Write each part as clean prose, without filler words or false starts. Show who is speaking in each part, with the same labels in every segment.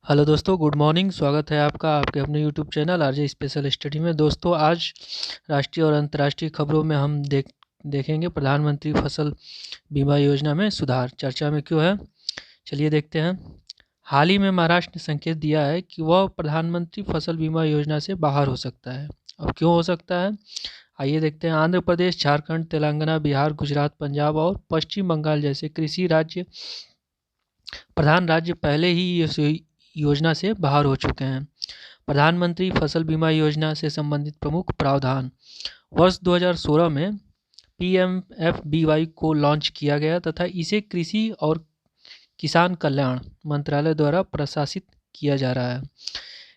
Speaker 1: Hello दोस्तों, good morning. स्वागत है आपका आपके अपने YouTube channel RJ special study में। दोस्तों, आज राष्ट्रीय और अंतर्राष्ट्रीय खबरों में हम देखेंगे प्रधानमंत्री फसल बीमा योजना में सुधार चर्चा में क्यों है। चलिए देखते हैं। हाल ही में महाराष्ट्र ने संकेत दिया है कि वह प्रधानमंत्री फसल बीमा योजना से बाहर हो सकता है। अब क्यों हो सकता है, आइए देखते हैं। आंध्र प्रदेश, झारखंड, तेलंगाना, बिहार, गुजरात, पंजाब और पश्चिम बंगाल जैसे कृषि प्रधान राज्य पहले ही इस योजना से बाहर हो चुके हैं। प्रधानमंत्री फसल बीमा योजना से संबंधित प्रमुख प्रावधान। वर्ष 2016 में पीएमएफबीवाई को लॉन्च किया गया तथा इसे कृषि और किसान कल्याण मंत्रालय द्वारा प्रशासित किया जा रहा है।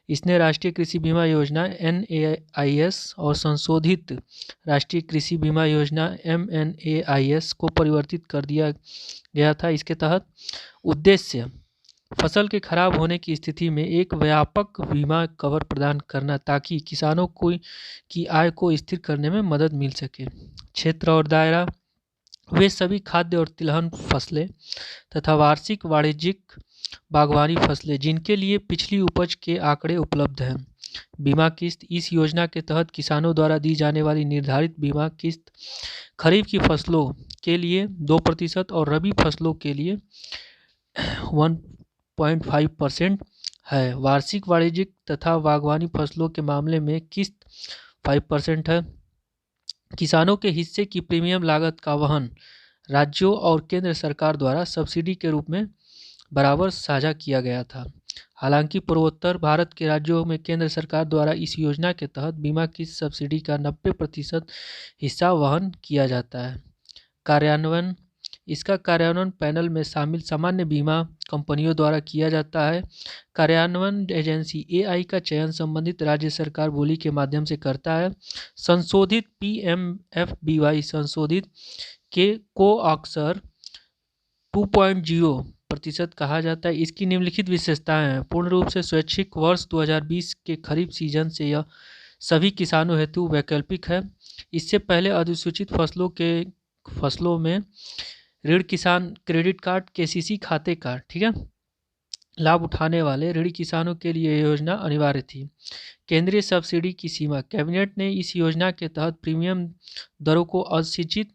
Speaker 1: इसने राष्ट्रीय कृषि बीमा योजना NAIS और संशोधित राष्ट्रीय कृषि बीमा योजना MNAIS को परिवर्तित कर दिया गया था। इसके तहत उद्देश्य फसल के खराब होने की स्थिति में एक व्यापक बीमा कवर प्रदान करना ताकि किसानों को की आय को स्थिर करने में मदद मिल सके। क्षेत्र और दायरा, वे सभी खाद्य और तिलहन फसलें तथा वार्षिक वाणिज्यिक बागवानी फसलें जिनके लिए पिछली उपज के आंकड़े उपलब्ध हैं। बीमा किस्त, इस योजना के तहत किसानों द्वारा दी जाने वाली निर्धारित बीमा किस्त खरीफ की फसलों के लिए 2% और रबी फसलों के लिए 1.5% है। वार्षिक वाणिज्यिक तथा बागवानी फसलों के मामले में किस्त 5% है। किसानों के हिस्से की प्रीमियम लागत का वहन राज्यों और केंद्र सरकार द्वारा सब्सिडी के रूप में बराबर साझा किया गया था। हालांकि पूर्वोत्तर भारत के राज्यों में केंद्र सरकार द्वारा इस योजना के तहत बीमा की सब्सिडी का 90% हिस्सा वहन किया जाता है। कार्यान्वयन, इसका कार्यान्वयन पैनल में शामिल सामान्य बीमा कंपनियों द्वारा किया जाता है। कार्यान्वयन एजेंसी AI का चयन संबंधित राज्य सरकार बोली के माध्यम से करता है। संशोधित PMFBY संशोधित के को अक्सर 2.0% कहा जाता है। इसकी निम्नलिखित विशेषताएं हैं। पूर्ण रूप से स्वैच्छिक, वर्ष 2020 के खरीफ सीजन से यह सभी किसानों हेतु वैकल्पिक है। इससे पहले अधिसूचित फसलों में ऋण किसान क्रेडिट कार्ड KCC खाते का लाभ उठाने वाले ऋणी किसानों के लिए यह योजना अनिवार्य थी। केंद्रीय सब्सिडी की सीमा, कैबिनेट ने इस योजना के तहत प्रीमियम दरों को असिंचित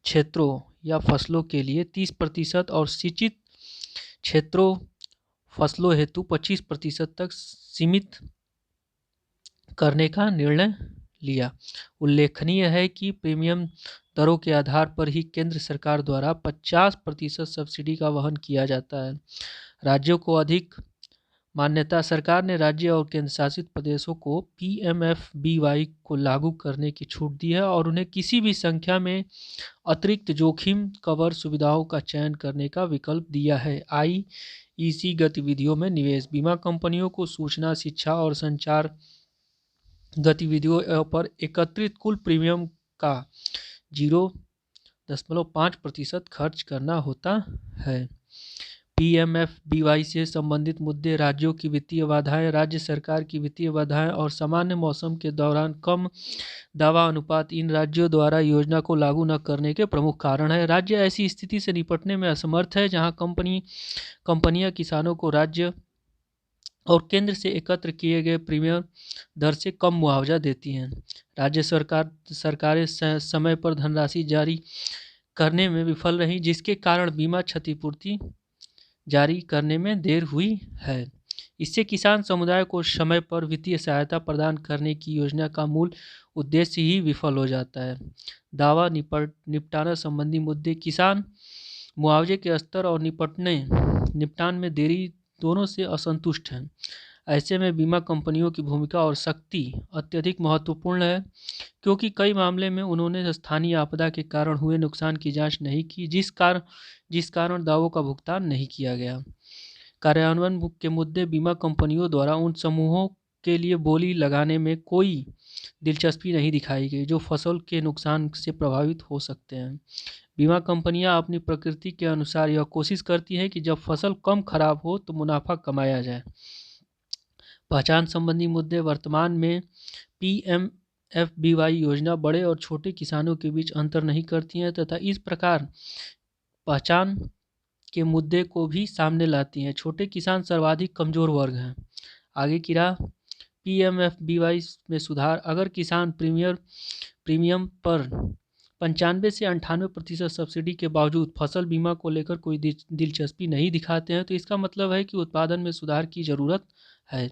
Speaker 1: क्षेत्रों या फसलों के लिए 30% और सिंचित क्षेत्रों फसलों हेतु 25% तक सीमित करने का निर्णय लिया। उल्लेखनीय है कि प्रीमियम दरों के आधार पर ही केंद्र सरकार द्वारा 50% सब्सिडी का वहन किया जाता है। राज्यों को अधिक मान्यता, सरकार ने राज्य और केंद्र शासित प्रदेशों को PMFBY को लागू करने की छूट दी है और उन्हें किसी भी संख्या में अतिरिक्त जोखिम कवर सुविधाओं का चयन करने का विकल्प दिया है। IEC गतिविधियों में निवेश, बीमा कंपनियों को सूचना, शिक्षा और संचार गतिविधियों पर एकत्रित कुल प्रीमियम का 0.5% खर्च करना होता है। PMFBY से संबंधित मुद्दे, राज्यों की वित्तीय बाधाएं, राज्य सरकार की वित्तीय बाधाएं और सामान्य मौसम के दौरान कम दावा अनुपात इन राज्यों द्वारा योजना को लागू न करने के प्रमुख कारण हैं। राज्य ऐसी स्थिति से निपटने में असमर्थ है जहां कंपनियां किसानों को राज्य और केंद्र से एकत्र किए गए प्रीमियम दर से कम मुआवजा देती हैं। राज्य सरकारें समय पर धनराशि जारी करने में विफल रहीं, जिसके कारण बीमा क्षतिपूर्ति जारी करने में देर हुई है। इससे किसान समुदाय को समय पर वित्तीय सहायता प्रदान करने की योजना का मूल उद्देश्य ही विफल हो जाता है। दावा निपटान संबंधी मुद्दे, किसान मुआवजे के स्तर और निपटान में देरी दोनों से असंतुष्ट हैं। ऐसे में बीमा कंपनियों की भूमिका और शक्ति अत्यधिक महत्वपूर्ण है, क्योंकि कई मामले में उन्होंने स्थानीय आपदा के कारण हुए नुकसान की जांच नहीं की, जिस कारण दावों का भुगतान नहीं किया गया। कार्यान्वयन के मुद्दे, बीमा कंपनियों द्वारा उन समूहों के लिए बोली लगाने में कोई दिलचस्पी नहीं दिखाई गई जो फसल के नुकसान से प्रभावित हो सकते हैं। बीमा कंपनियां अपनी प्रकृति के अनुसार यह कोशिश करती हैं कि जब फसल कम खराब हो तो मुनाफा कमाया जाए। पहचान संबंधी मुद्दे, वर्तमान में PMFBY योजना बड़े और छोटे किसानों के बीच अंतर नहीं करती है तथा इस प्रकार पहचान के मुद्दे को भी सामने लाती हैं। छोटे किसान सर्वाधिक कमज़ोर वर्ग हैं। आगे की राह PMFBY में सुधार। अगर किसान प्रीमियम पर 95 से 98% सब्सिडी के बावजूद फसल बीमा को लेकर कोई दिलचस्पी नहीं दिखाते हैं तो इसका मतलब है कि उत्पादन में सुधार की ज़रूरत है।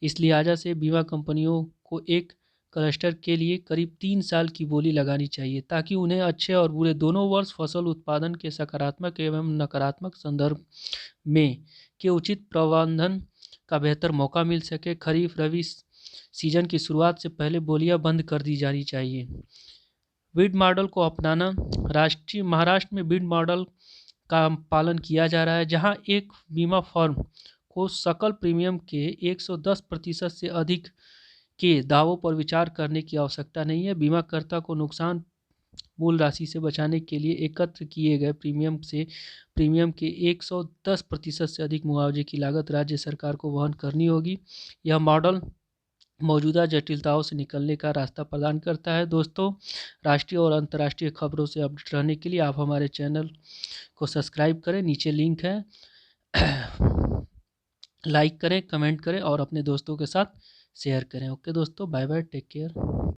Speaker 1: इस लिहाजा से बीमा कंपनियों को एक क्लस्टर के लिए करीब 3 साल की बोली लगानी चाहिए ताकि उन्हें अच्छे और बुरे दोनों वर्ष फसल उत्पादन के सकारात्मक एवं नकारात्मक संदर्भ में के उचित प्रबंधन का बेहतर मौका मिल सके। खरीफ रबी सीजन की शुरुआत से पहले बोलियां बंद कर दी जानी चाहिए। बीड मॉडल को अपनाना। महाराष्ट्र में बीड मॉडल का पालन किया जा रहा है, जहां एक बीमा फर्म को सकल प्रीमियम के 110% से अधिक के दावों पर विचार करने की आवश्यकता नहीं है। बीमाकर्ता को नुकसान मूल राशि से बचाने के लिए एकत्र किए गए प्रीमियम के 110% से अधिक मुआवजे की लागत राज्य सरकार को वहन करनी होगी। यह मॉडल मौजूदा जटिलताओं से निकलने का रास्ता प्रदान करता है। दोस्तों, राष्ट्रीय और अंतर्राष्ट्रीय खबरों से अपडेट रहने के लिए आप हमारे चैनल को सब्सक्राइब करें, नीचे लिंक है। लाइक करें, कमेंट करें और अपने दोस्तों के साथ शेयर करें। ओके दोस्तों, बाय बाय, टेक केयर।